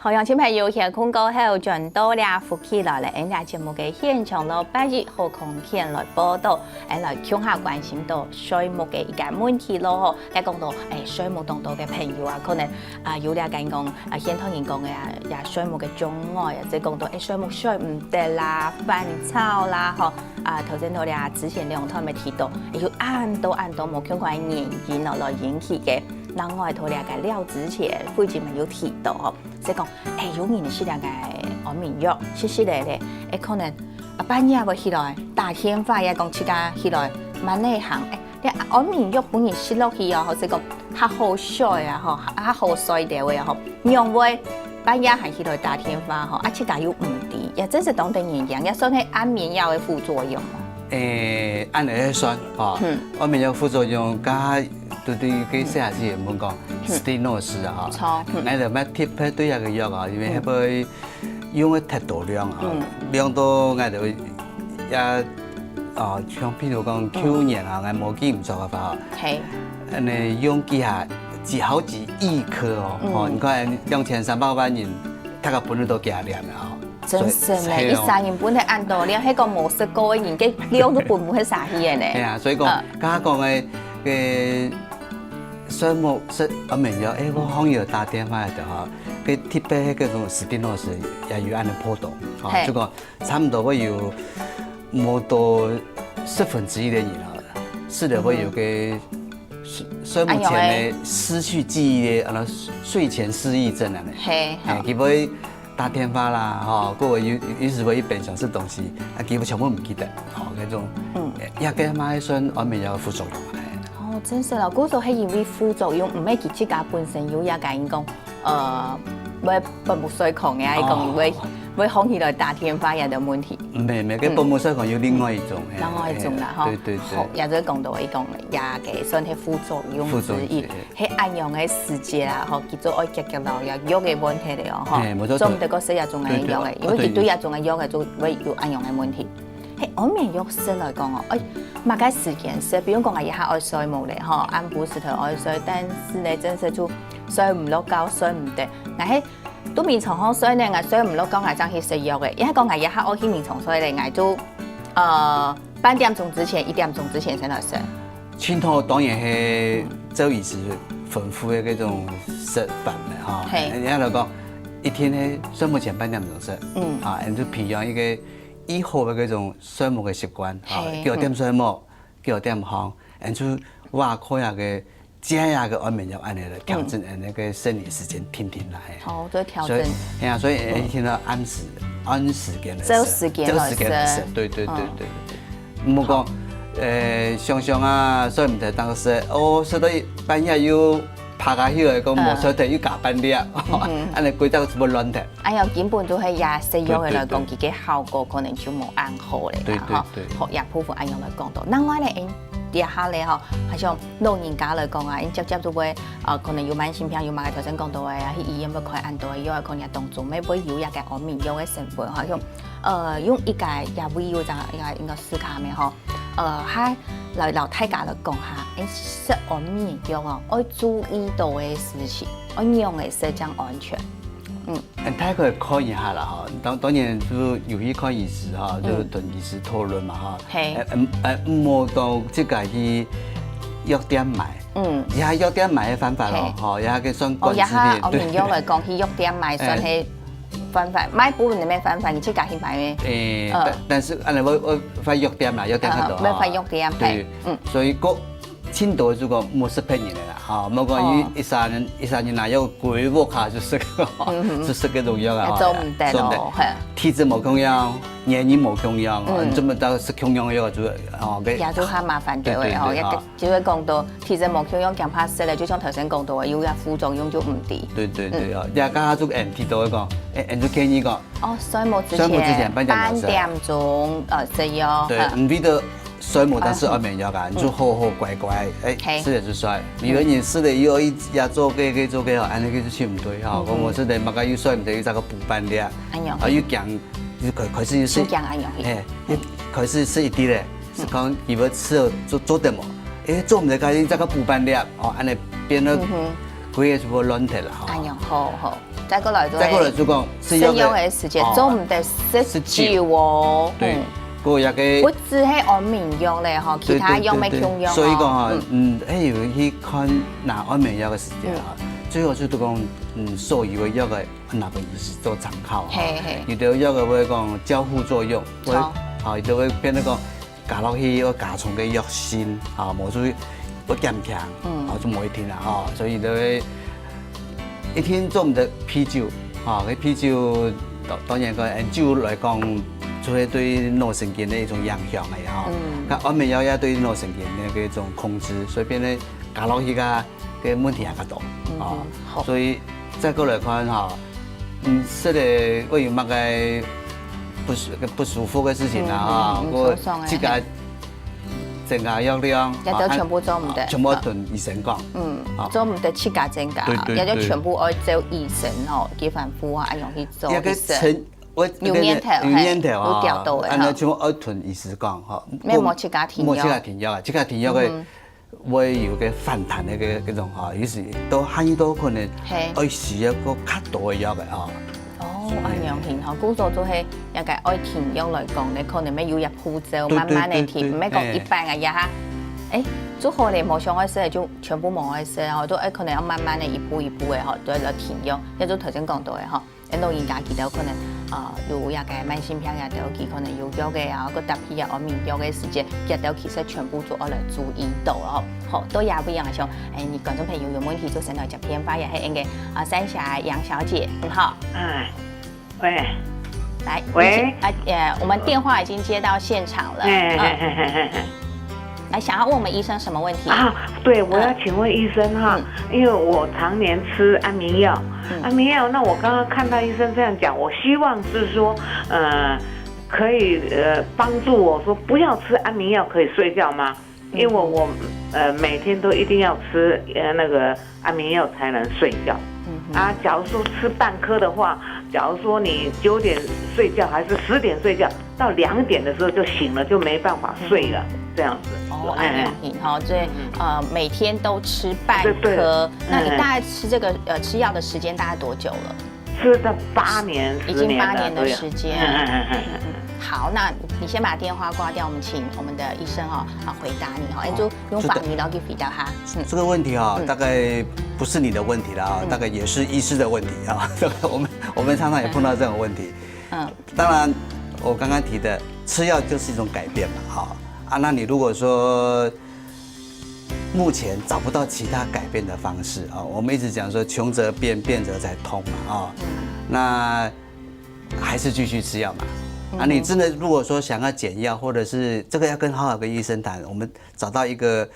好，杨亲朋友，现空过后转到了福起来了，咱节目嘅现场咯，8日好空天来报道，来向下关心到水木嘅一个问题咯吼。来讲到水木当中嘅朋友啊，可能有了解讲现头人讲嘅也水木嘅障碍，或者讲到水木水唔得啦、烦草啦吼。頭先我哋之前兩台咪提到，有按多冇相關原因咯來引起嘅。另外頭兩個料之前，會前咪有提到吼，即係講有人是兩個安眠藥，是咧，可能半夜會起來打天花，也講起家起來蠻內行，你安眠藥本人食落去啊，或者講較好睡啊，吼，較好睡啲嘅吼，讓會半夜係起來打天花吼，而且家有唔啲，也真是當地原因，也算係安眠藥嘅副作用嘛。按嚟算吼，安眠藥副作用加對佢寫下先唔講斯蒂諾斯啊吼，我哋咩貼喺對下嘅藥啊，因為係會用嘅太多量啊，量到我哋也像譬如講去年啊，我冇記唔錯嘅話，係，用幾下幾好幾億顆哦，你看2300萬人，大概本來都加量啦。真是咧，啲三人本嚟按道理，喺個模式高嘅人嘅量都本唔係啥嘢咧。係啊，所以講，家講嘅水木是安眠藥，我好像打電話就嚇，佢貼俾嗰種斯蒂諾斯也有按嚟破洞，嚇，就講差唔多會有冇到1/10嘅人啦，是的會有個睡目前嘅失去記憶嘅，睡前失憶症啊，係，佢會打電話啦，吼，個有時會變成是東西，基本全部唔記得，吼，嗰種，也嘅買算安眠藥副作用啊。哦，真是啦，嗰種係因為副作用，唔係佢自家本身有也講講，會不木水狂嘅，講會響起來打天花有啲問題。唔係，佢不木水狂有另外一種。另外一種啦，嗬。對。好，也就講到講也嘅算係副作用之一，係按用嘅時節啦，嗬，叫做愛結到有藥嘅問題嚟哦，嗬。做唔得個食藥仲係藥嘅，因為佢對藥仲係藥嘅，就會有按用嘅問題。係安眠藥食嚟講哦，乜嘅時間食，比如講我一下愛睡冇咧，嗬，按部時頭愛睡，但是咧真係就睡唔落覺，睡唔得，我係。都眠床好睡咧，我睡唔落覺，我爭去食藥嘅。因為講我一下我去眠床睡咧，我就半點鐘之前、1點鐘之前先來睡。前頭當然係周醫師吩咐嘅嗰種食法嘅嚇，人家就講一天咧睡夢前半點鐘食，人就培養一個以後嘅嗰種睡夢嘅習慣，叫點睡夢，叫點行，人就話開下嘅。加下個安眠藥，按嚟調整那個生理時間停來。哦，再調整。係啊，所以一天到按時間來食。找時間來食。對。唔好講常常啊，睡唔得當時，睡到半夜又拍下起來，講冇睡得又加班啲啊，按嚟規則全部亂掉。哎呀，根本都係也食藥嘅來講，佢嘅效果可能就冇按好嚟啦，嗬。學藥部分按用來講到，另外咧。啲下咧嗬，好像老人家嚟講啊，因接就會可能有慢性病，有嘛頭先講到嘅啊，去醫院要開按到嘅藥，可能當中咩會有一個安眠藥嘅成分，好像用一個也會有就應該思考咩嗬，喺老太家嚟講下，食安眠藥啊，要注意到嘅事情，要用嘅社交安全。大概看一下啦哈，當然就有去看醫師哈，就同醫師討論嘛哈。唔好到即個去藥店買，而係藥店買嘅方法咯，哈，也係算管制嘅。我明咗嚟講，去藥店買算係方法，買部分係咩方法？你自家去買咩？但是按嚟我翻藥店啦，藥店嗰度。咩翻藥店？對，所以個青島如果冇食便宜嘅啦，嚇，冇講一三年有鬼屋下就食嗰種藥啊，做唔得咯，係。體質冇供養，年齡冇供養，咁咪到食供養嘅藥就也都係麻煩嘅喎，嗬，只會講到體質冇供養，驚怕死咧，就像頭先講到嘅，有嘅副作用就唔啲。對，而家就人提到一個，人就建議個，睡夢之前半點鐘食藥，對，唔記得。睡夢但是安眠藥㗎，你就好好乖乖，吃了就睡。如果你吃了以後一做嘅做嘅，安尼佢就去唔對嚇。我吃了乜個要睡唔得，要找個補班啲啊，要講，佢是是，佢是一啲咧，是講如果吃了做得冇，做唔得嘅，要找個補班啲，安尼變咗佢嘅全部亂掉啦。安樣好。再过来就讲使用的时间总唔得19哦。对，嗰一个不只係安眠藥咧，嗬，其他藥咪用藥。所以講哈，有去看拿安眠藥嘅時間哈，最好就都講所有嘅藥嘅哪個醫師做參考哈。有啲藥嘅會講交互作用，會好，就會變得講加落去個加重嘅藥性，啊，冇注意不堅強，啊就冇一天啦，啊，所以就會一天做唔得啤酒，啊，嗰啤酒當然個酒來講。就會對腦神經的一種影響嘅哈，咁安眠藥也對腦神經的一種控制，所以變咧加落去嘅問題也較多，所以再過來看哈，說的我有乜個不舒服嘅事情啦哈，我這個增加藥量，也都全部做唔得，全部同醫生講，做唔得7加增加，也都全部愛找醫生吼，幾番敷啊，用去做醫生。有念頭有調到嘅，安尼全部要同醫師講吼，冇7加停藥，冇7加停藥啊，7加停藥嘅會有個反彈嘅嗰種吼，於是都很多可能愛試一個較多嘅藥嘅吼。哦，安樣停吼，古早做係一個愛停藥來講，你可能要入護照，慢慢地停，唔係講一般嘅藥哈。做好咧冇上愛食就全部冇愛食，吼都可能要慢慢地一步一步嘅吼，都來停藥。一早頭先講到嘅吼，老人家佢都可能。有一個慢性病也都佢可能有藥嘅啊，個特別嘅安眠藥嘅時間，亦都其實全部做我來注意到咯。好，都也不一樣嘅時候，你觀眾朋友有問題就上來接電話，也係應該三峽楊小姐，好。喂。來，喂。我們電話已經接到現場了。來，想要問我們醫生什麼問題？啊，對，我要請問醫生哈，因為我常年吃安眠藥。安眠藥，那我剛剛看到醫生這樣講，我希望是說，可以幫助我說不要吃安眠藥，可以睡覺嗎？因為我每天都一定要吃那個安眠藥才能睡覺。啊，假如說吃半顆的話，假如說你9點睡覺還是10點睡覺，到2點的時候就醒了，就沒辦法睡了，這樣子。哦，安眠藥，所以每天都吃半顆。那你大概吃這個吃藥的時間大概多久了？吃到8年，已經8年的時間。好，那你先把電話掛掉，我們請我們的醫生回答你哈，就用法語來給回答他。這個問題大概不是你的問題啦，大概也是醫師的問題啊。我們常常也碰到這種問題。當然我剛剛提的吃藥就是一種改變嘛，哈。那你如果說目前找不到其他改變的方式啊，我們一直講說窮則變，變則才通嘛，啊，那還是繼續吃藥嘛。你真的如果說想要減藥，或者是這個要跟好好跟醫生談，我們找到一個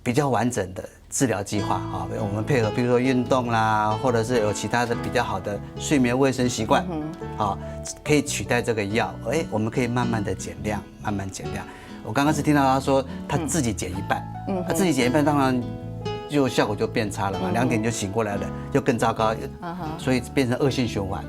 比較完整的治療計劃啊，我們配合，比如說運動啦，或者是有其他的比較好的睡眠衛生習慣，啊，可以取代這個藥，我們可以慢慢的減量，慢慢減量。我剛剛是聽到他說他自己減一半，他自己減一半，當然就效果就變差了嘛，2點就醒過來了，就更糟糕，所以變成惡性循環。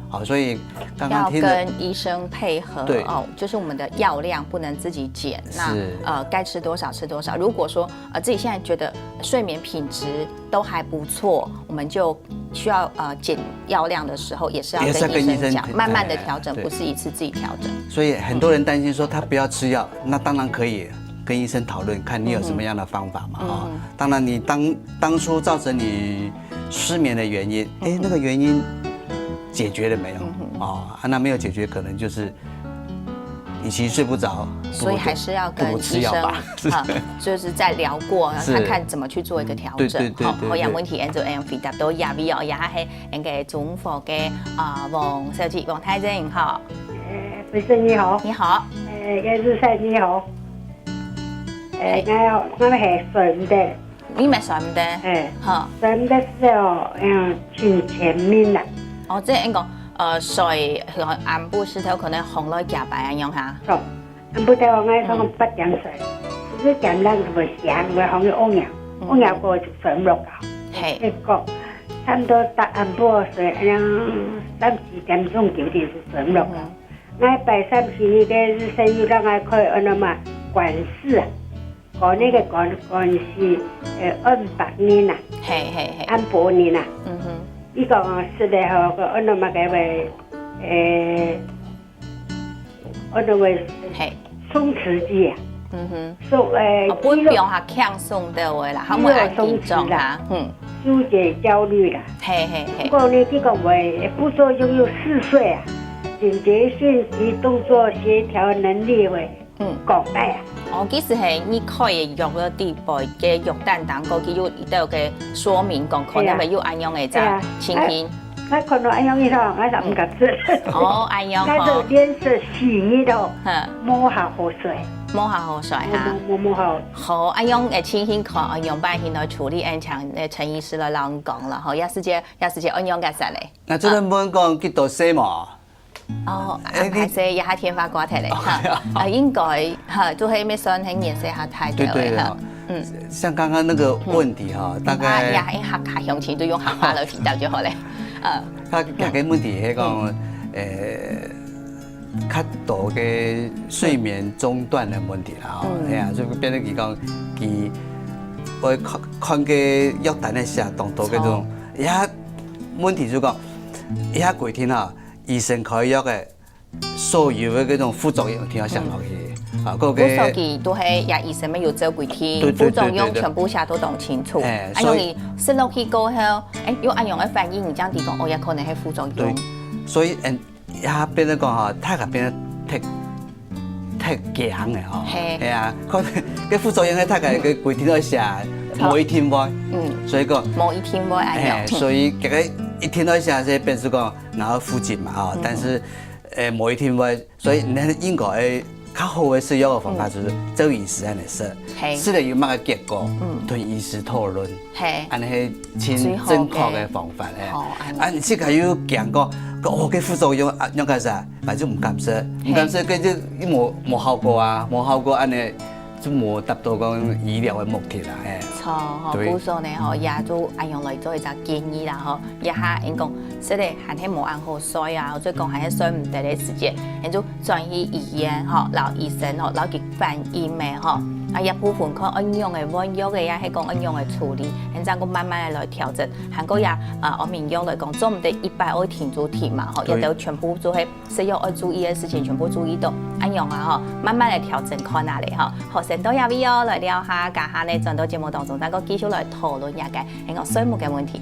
好，所以剛剛聽要跟醫生配合，對哦，就是我們的藥量不能自己減，那該吃多少吃多少。如果說自己現在覺得睡眠品質都還不錯，我們就需要減藥量的時候，也是要跟醫生講，慢慢的調整，不是一次自己調整。所以很多人擔心說他不要吃藥，那當然可以跟醫生討論，看你有什麼樣的方法嘛啊。當然你當初造成你失眠的原因，那個原因解決了沒有？那沒有解決，可能就是與其睡不着，所以還是要跟醫生就是再聊過，看看怎麼去做一個調整。好，有問題 Angel and 回答到亞威哦，也係應該中科嘅王小姐王太正好。醫生你好。你好。葉日晒你好。我係睡唔得。你咪睡唔得？好。睡唔得時候，全前面啦。哦，即係應講，睡眼部石頭可能紅來夾白咁樣嚇。錯，眼部頭我講不想睡，只簡單就會醒，會好似屙尿，屙尿過就睡唔落覺。係。結果差唔多搭眼部睡，3、4點鐘9點就睡唔落覺。我拜3時呢嘅日生要讓我開那麼管事啊，講那個管事，按8年啊，係，按8年啊。你讲是的吼，个按那么个为按那为嘿，松弛剂啊，松不用下强松的话啦，他们按紧张啦，疏解焦虑啦。嘿嘿嘿。不过呢，这个为副作用有4岁啊，警觉性及动作协调能力为广大啊。哦，其實係你可以藥嘅地步嘅藥單當中，佢有都有嘅說明講，可能會有安樣嘅咋情形。我看到安樣嘅咯，我就唔敢吃。哦，安樣那就臉色洗的，摸下河水，摸下河水哈。摸下。好，安樣嘅情形看安樣辦法來處理，按像陳醫師來講啦，吼，也是隻安樣嘅實嚟。那這個冇講幾多歲嘛？哦，還是一下天花瓜睇嚟哈，應該哈都係咩算係顏色下太對哈。像剛剛那個問題哈，大概也係客家鄉親都用客家來提到就好咧。佢個問題係講較多嘅睡眠中斷嘅問題啦，係啊，所以變咗佢講佢我看嘅藥單咧寫當多嗰種，一下問題就講一下幾天啊。醫生開藥嘅所有嘅嗰種副作用，聽我上落去啊，嗰個副作用都係也醫生咪要做幾天，副作用全部寫都講清楚。安樣你食落去過後，有安樣嘅反應，你這樣地講，我也可能係副作用。所以一下變咗講嚇，太個變得太強嘅嗬，係啊，可能嘅副作用咧，太個嘅幾天都寫，冇一天喎，所以講冇一天喎安樣，所以這個。一天到下些變是講然後附近嘛哦，但是某一天會，所以你應該較好嘅使用嘅方法就是做醫師安尼說，試了有乜嘅結果，同醫師討論，安尼係先正確嘅方法咧。啊，你即係要講過，哦，嘅副作用用個啥，反正唔敢說，唔敢說，佢就冇效果啊，冇效果安尼。就冇達到講醫療嘅目的啦，錯，故所呢，嗬，也都按樣來做一個建議啦，嗬，一下應講，即係係喺冇按好水啊，或者講係水唔得嘅時節，你就轉去醫院，嗬，留醫生，嗬，留佢反應嘅，嗬，啊一部分看按樣嘅換藥嘅，也係講按樣嘅處理，然之後我慢慢來調整，韓國也按民用來講，做唔得100停就停嘛，嗬，亦都全部做係需要要注意嘅事情，全部注意到，按樣啊，嗬，慢慢嚟調整看下嚟，嗬，成多有 V 哦，來聊下，家下呢，進到節目當中，大家繼續來討論一下嘅一個水木嘅問題。